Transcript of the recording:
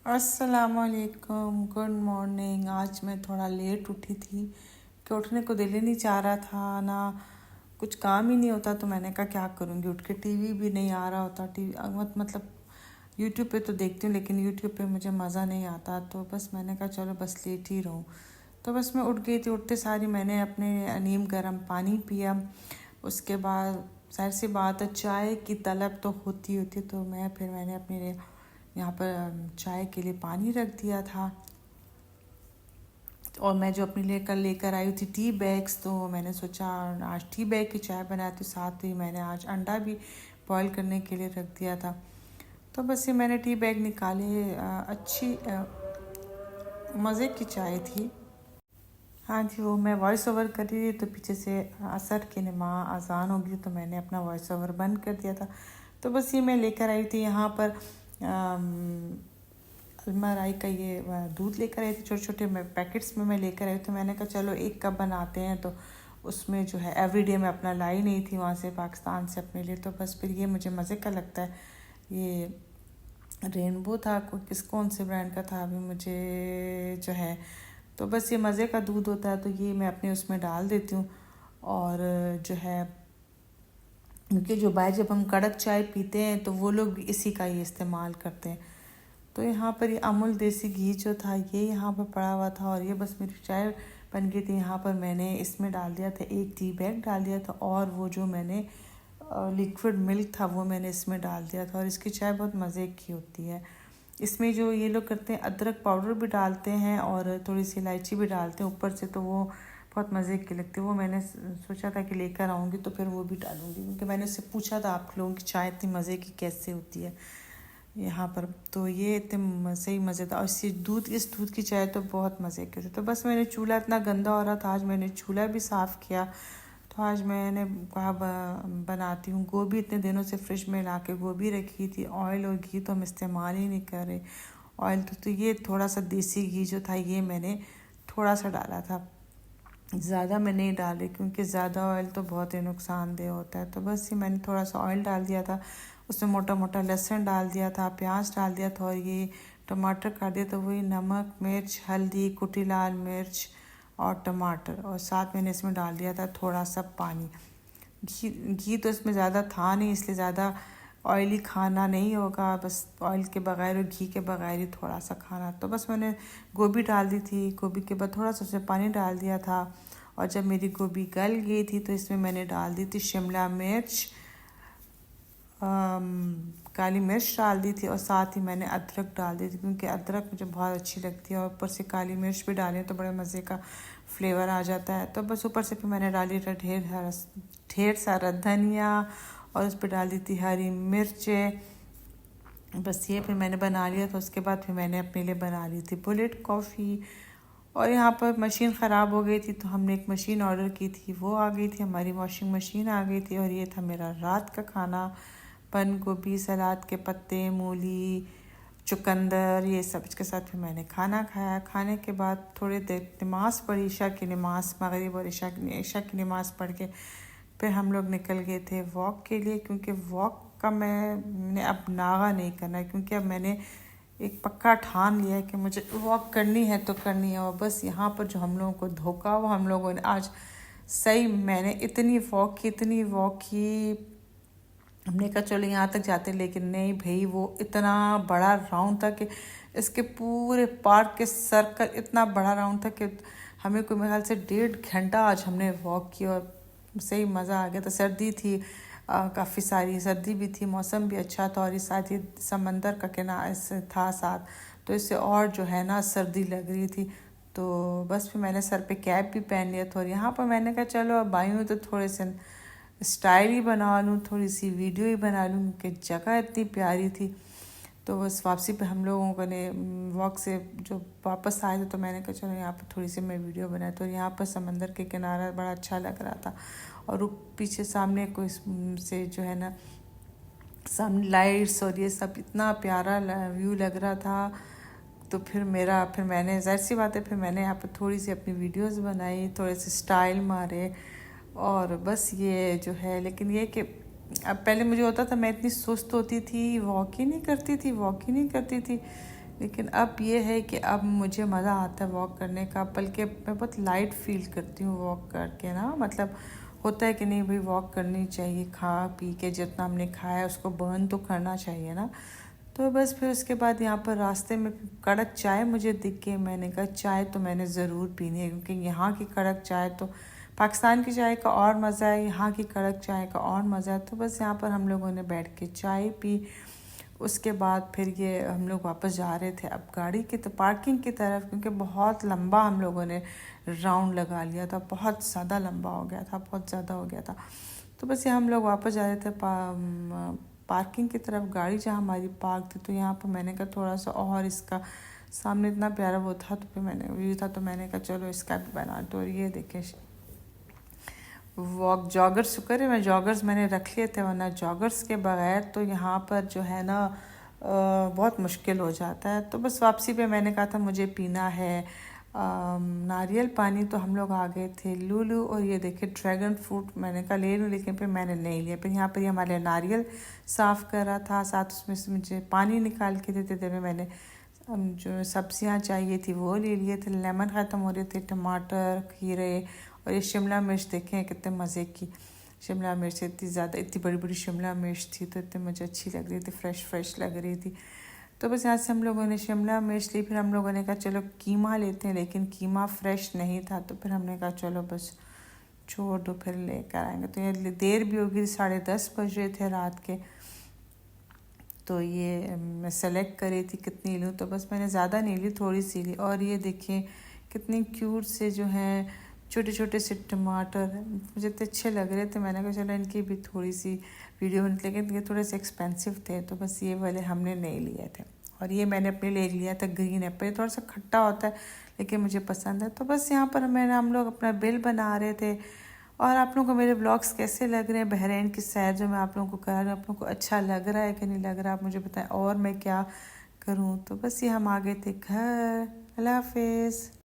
अस्सलामुअलैकुम, good morning. आज मैं थोड़ा लेट उठी थी कि उठने को दिल ही नहीं चाह रहा था ना, कुछ काम ही नहीं होता। तो मैंने कहा क्या करूँगी उठ के, टीवी भी नहीं आ रहा होता। टीवी मतलब यूट्यूब पे तो देखती हूँ, लेकिन यूट्यूब पे मुझे मज़ा नहीं आता। तो बस मैंने कहा चलो बस लेट ही रहूँ। तो बस मैं उठ गई थी। उठते सारी मैंने अपने नीम गर्म पानी पिया। उसके बाद जाहिर सी बात है, चाय की तलब तो होती होती। तो मैंने अपने लिए यहाँ पर चाय के लिए पानी रख दिया था। और मैं जो अपने लिए कल लेकर आई थी टी बैग्स, तो मैंने सोचा आज टी बैग की चाय बनाती हूँ। साथ ही मैंने आज अंडा भी बॉईल करने के लिए रख दिया था। तो बस ये मैंने टी बैग निकाले। अच्छी मज़े की चाय थी। हाँ जी, वो मैं वॉइस ओवर कर रही थी तो पीछे से असर की नमाज़ अज़ान होगी, तो मैंने अपना वॉइस ओवर बंद कर दिया था। तो बस ये मैं लेकर आई थी यहाँ पर। अलमराई का ये दूध लेकर आई थी, छोटे छोटे पैकेट्स में मैं लेकर आई। तो मैंने कहा चलो एक कप बनाते हैं। तो उसमें जो है एवरीडे मैं अपना लाई नहीं थी वहाँ से, पाकिस्तान से अपने लिए। तो बस फिर ये मुझे मज़े का लगता है। ये रेनबो था, किस कौन से ब्रांड का था अभी मुझे जो है। तो बस ये मज़े का दूध होता है, तो ये मैं अपने उसमें डाल देती हूँ। और जो है, क्योंकि जो बाहर जब हम कड़क चाय पीते हैं तो वो लोग भी इसी का ही इस्तेमाल करते हैं। तो यहाँ पर ये अमूल देसी घी जो था ये यहाँ पर पड़ा हुआ था। और ये बस मेरी चाय बन गई थी। यहाँ पर मैंने इसमें डाल दिया था, एक टी बैग डाल दिया था। और वो जो मैंने लिक्विड मिल्क था वो मैंने इसमें डाल दिया था। और इसकी चाय बहुत मज़े की होती है। इसमें जो ये लोग करते हैं, अदरक पाउडर भी डालते हैं और थोड़ी सी इलायची भी डालते हैं ऊपर से, तो वो बहुत मज़े की लगती है। वो मैंने सोचा था कि लेकर आऊँगी तो फिर वो भी डालूँगी, क्योंकि मैंने उससे पूछा था आप लोगों की चाय इतनी मज़े की कैसे होती है यहाँ पर। तो ये इतने सही मज़े था। और इस दूध की चाय तो बहुत मज़े की थी। तो बस मैंने चूल्हा इतना गंदा हो रहा था, आज मैंने चूल्हा भी साफ़ किया। तो आज मैंने कहा बनाती हूँ। गोभी इतने दिनों से फ्रिज में ला के गोभी रखी थी। ऑयल और घी तो हम इस्तेमाल ही नहीं कर रहे। ऑयल तो ये थोड़ा सा देसी घी जो था ये मैंने थोड़ा सा डाला था, ज़्यादा मैं नहीं डाली, क्योंकि ज़्यादा ऑयल तो बहुत ही नुकसानदेह होता है। तो बस ये मैंने थोड़ा सा ऑयल डाल दिया था, उसमें मोटा मोटा लहसुन डाल दिया था, प्याज डाल दिया था, और ये टमाटर काट दिया। तो वही नमक, मिर्च, हल्दी, कुटी लाल मिर्च और टमाटर, और साथ मैंने इसमें डाल दिया था थोड़ा सा पानी। घी तो इसमें ज़्यादा था नहीं, इसलिए ज़्यादा ऑयली खाना नहीं होगा। बस ऑयल के बगैर और घी के बगैर ही थोड़ा सा खाना। तो बस मैंने गोभी डाल दी थी। गोभी के बाद थोड़ा सा उसमें पानी डाल दिया था। और जब मेरी गोभी गल गई थी तो इसमें मैंने डाल दी थी शिमला मिर्च, काली मिर्च डाल दी थी, और साथ ही मैंने अदरक डाल दी थी, क्योंकि अदरक मुझे बहुत अच्छी लगती है। और ऊपर से काली मिर्च भी डालें तो बड़े मज़े का फ्लेवर आ जाता है। तो बस ऊपर से फिर मैंने डाली था ढेर सारा धनिया, और उस पर डाल दी थी हरी मिर्चें। बस ये फिर मैंने बना लिया था। उसके बाद फिर मैंने अपने लिए बना ली थी बुलेट कॉफ़ी। और यहाँ पर मशीन ख़राब हो गई थी, तो हमने एक मशीन ऑर्डर की थी, वो आ गई थी, हमारी वॉशिंग मशीन आ गई थी। और ये था मेरा रात का खाना, बंद गोभी, सलाद के पत्ते, मूली, चुकंदर, ये सब इसके साथ फिर मैंने खाना खाया। खाने के बाद थोड़ी देर नमाज़ पढ़ी, ईशा की नमाज़, मगरिब और ईशा की नमाज़ पढ़ के फिर हम लोग निकल गए थे वॉक के लिए। क्योंकि वॉक का मैंने अब नागा नहीं करना है, क्योंकि अब मैंने एक पक्का ठान लिया है कि मुझे वॉक करनी है तो करनी है। और बस यहाँ पर जो हम लोगों को धोखा हुआ, हम लोगों ने आज सही मैंने इतनी वॉक की। हमने कहा चलो यहाँ तक जाते, लेकिन नहीं भाई, वो इतना बड़ा राउंड था कि इसके पूरे पार्क के सर्कल इतना बड़ा राउंड था कि हमें कोई मेरे ख्याल से 1.5 घंटा आज हमने वॉक किया। और सही मज़ा आ गया था। सर्दी थी, काफ़ी सारी सर्दी भी थी, मौसम भी अच्छा था, और इस साथ ही समंदर का किनारा था साथ, तो इससे और जो है ना सर्दी लग रही थी। तो बस फिर मैंने सर पे कैप भी पहन लिया था। और यहाँ पर मैंने कहा चलो अब आई हूँ तो थोड़े से स्टाइल ही बना लूँ, थोड़ी सी वीडियो ही बना लूँ, क्योंकि जगह इतनी प्यारी थी। तो बस वापसी पे हम लोगों को ने वॉक से जो वापस आए थे, तो मैंने कहा चलो यहाँ पर थोड़ी सी मैं वीडियो बनाई। तो यहाँ पर समंदर के किनारा बड़ा अच्छा लग रहा था। और पीछे सामने कोई से जो है ना, सामने लाइट्स और ये सब इतना प्यारा व्यू लग रहा था। तो फिर मैंने जाहिर सी बात है, फिर मैंने यहाँ पर थोड़ी सी अपनी वीडियोस बनाई, थोड़े से स्टाइल मारे। और बस ये जो है, लेकिन ये कि अब पहले मुझे होता था, मैं इतनी सुस्त होती थी, वॉक ही नहीं करती थी। लेकिन अब ये है कि अब मुझे मज़ा आता है वॉक करने का, बल्कि मैं बहुत लाइट फील करती हूँ वॉक करके ना। मतलब होता है कि नहीं भाई, वॉक करनी चाहिए, खा पी के जितना हमने खाया है उसको बर्न तो करना चाहिए ना। तो बस फिर उसके बाद यहाँ पर रास्ते में कड़क चाय मुझे दिख गई। मैंने कहा चाय तो मैंने ज़रूर पीनी है, क्योंकि यहाँ की कड़क चाय तो, पाकिस्तान की चाय का और मज़ा है, यहाँ की कड़क चाय का और मज़ा है। तो बस यहाँ पर हम लोगों ने बैठ के चाय पी। उसके बाद फिर ये हम लोग वापस जा रहे थे अब गाड़ी की तो पार्किंग की तरफ, क्योंकि बहुत लंबा हम लोगों ने राउंड लगा लिया था, बहुत ज़्यादा लंबा हो गया था, बहुत ज़्यादा हो गया था। तो बस ये हम लोग वापस जा रहे थे पार्किंग की तरफ, गाड़ी जहाँ हमारी पार्क थी। तो यहाँ पर मैंने कहा थोड़ा सा और, इसका सामने इतना प्यारा वो था तो फिर मैंने व्यू था, तो मैंने कहा चलो इसका भी बना। तो ये देखें वॉक जॉगर्स, शुक्र है मैं जॉगर्स मैंने रख लिए थे, वरना जॉगर्स के बगैर तो यहाँ पर जो है ना बहुत मुश्किल हो जाता है। तो बस वापसी पे मैंने कहा था मुझे पीना है नारियल पानी, तो हम लोग आ गए थे लूलू। और ये देखिए ड्रैगन फ्रूट मैंने कहा ले लूँ, लेकिन फिर मैंने नहीं लिया। फिर यहाँ पर ये हमारे नारियल साफ़ कर रहा था, साथ उसमें से मुझे पानी निकाल के देते थे। मैंने जो सब्जियां चाहिए थी वो ले लिए थे, लेमन ख़त्म हो रहे थे, टमाटर, खीरे, और ये शिमला मिर्च देखें कितने मज़े की शिमला मिर्च, इतनी ज़्यादा इतनी बड़ी बड़ी शिमला मिर्च थी, तो इतनी मुझे अच्छी लग रही थी, फ्रेश लग रही थी। तो बस यहाँ से हम लोगों ने शिमला मिर्च ली। फिर हम लोगों ने कहा चलो कीमा लेते हैं, लेकिन कीमा फ्रेश नहीं था। तो फिर हमने कहा चलो बस छोड़ दो, फिर लेकर आएंगे। तो ये देर भी होगी, 10:30 बज रहे थे रात के। तो ये मैं सेलेक्ट करी थी कितनी लूँ, तो बस मैंने ज़्यादा नहीं ली, थोड़ी सी ली। और ये देखिए कितनी क्यूट से जो हैं छोटे छोटे से टमाटर, मुझे तो अच्छे लग रहे थे। मैंने कहा चलो इनकी भी थोड़ी सी वीडियो बन, लेकिन ये थोड़े से एक्सपेंसिव थे, तो बस ये वाले हमने नहीं लिए थे। और ये मैंने अपने लिए लिया था ग्रीन एप्पल, थोड़ा सा खट्टा होता है लेकिन मुझे पसंद है। तो बस यहाँ पर हम लोग अपना बिल बना रहे थे। और आप लोगों को मेरे व्लॉग्स कैसे लग रहे हैं, बहरीन की सैर जो मैं आप लोगों को करा रही हूँ, आप लोगों को अच्छा लग रहा है कि नहीं लग रहा, आप मुझे बताएं और मैं क्या करूँ। तो बस ये हम आ गए थे घर। अल्लाह हाफिज़।